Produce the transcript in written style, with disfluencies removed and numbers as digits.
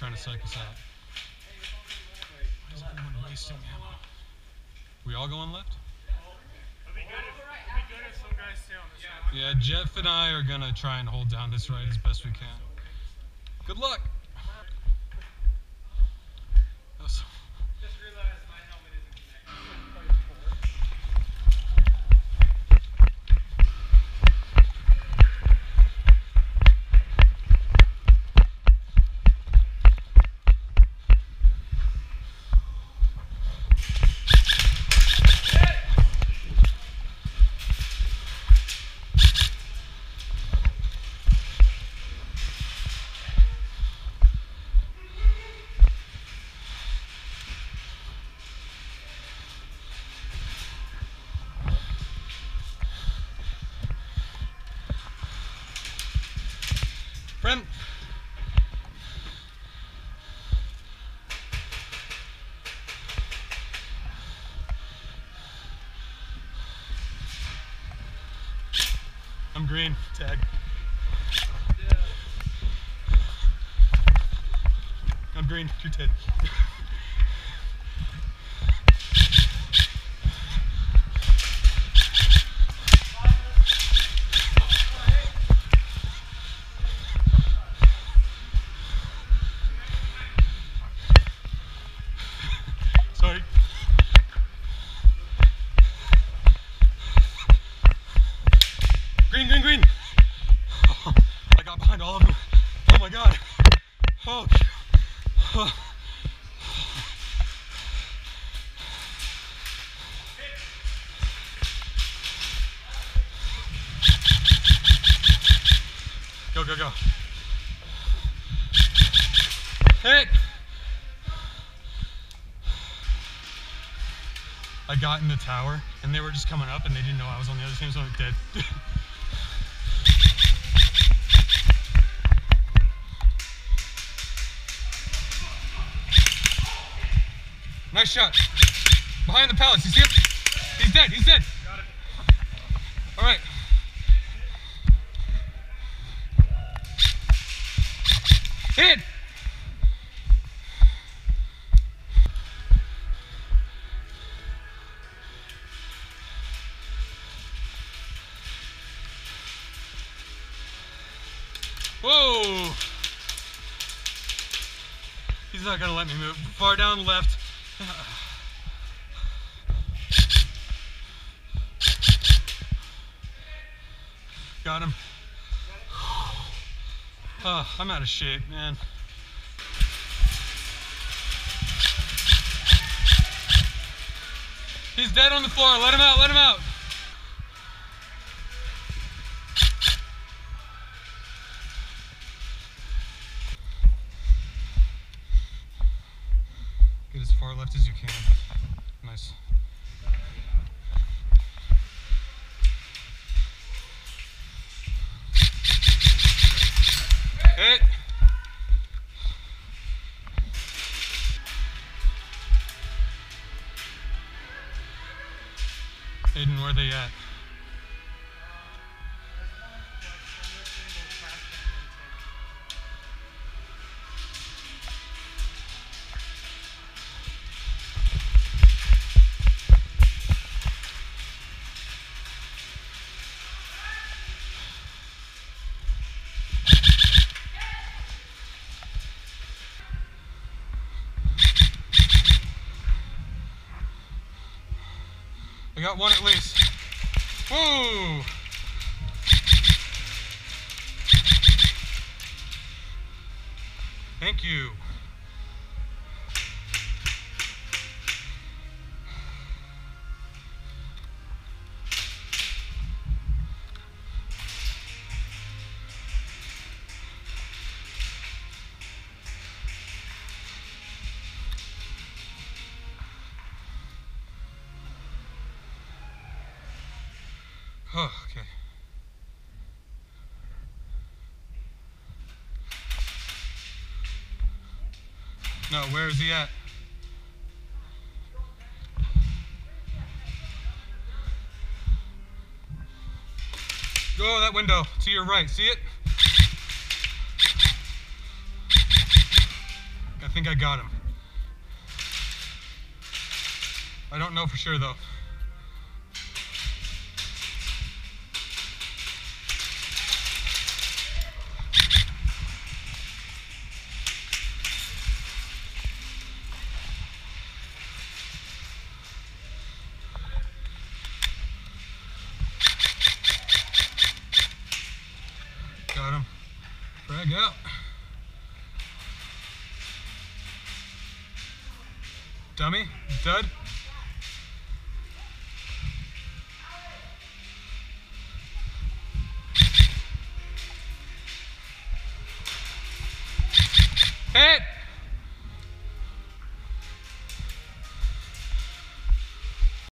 trying to psych us out. Why is everyone wasting ammo? We all going left? It'd be good if some guys stay on this side. Yeah, Jeff and I are gonna try and hold down this right as best we can. Good luck! Just realized my helmet isn't connected. Friend! I'm green. Tag. Yeah. I'm green. You're Ted. Sorry. Green, green, green. Oh, I got behind all of them. Oh my god. Oh. Oh. Go, go, go. Hit! I got in the tower and they were just coming up and they didn't know I was on the other team, so I'm dead. Nice shot. Behind the pallets, you see him? He's dead, he's dead. Got it. All right. Hit! Whoa! He's not gonna let me move. Far down left. Got him. Oh, I'm out of shape, man. He's dead on the floor. Let him out, let him out. Get as far left as you can. Nice. Hit. Aiden, where are they at? I got one at least. Whoa! Thank you. Oh, okay. No, where is he at? Go that window to your right. See it? think I got him. I don't know for sure though. Got him. Frag out. Dummy, dud.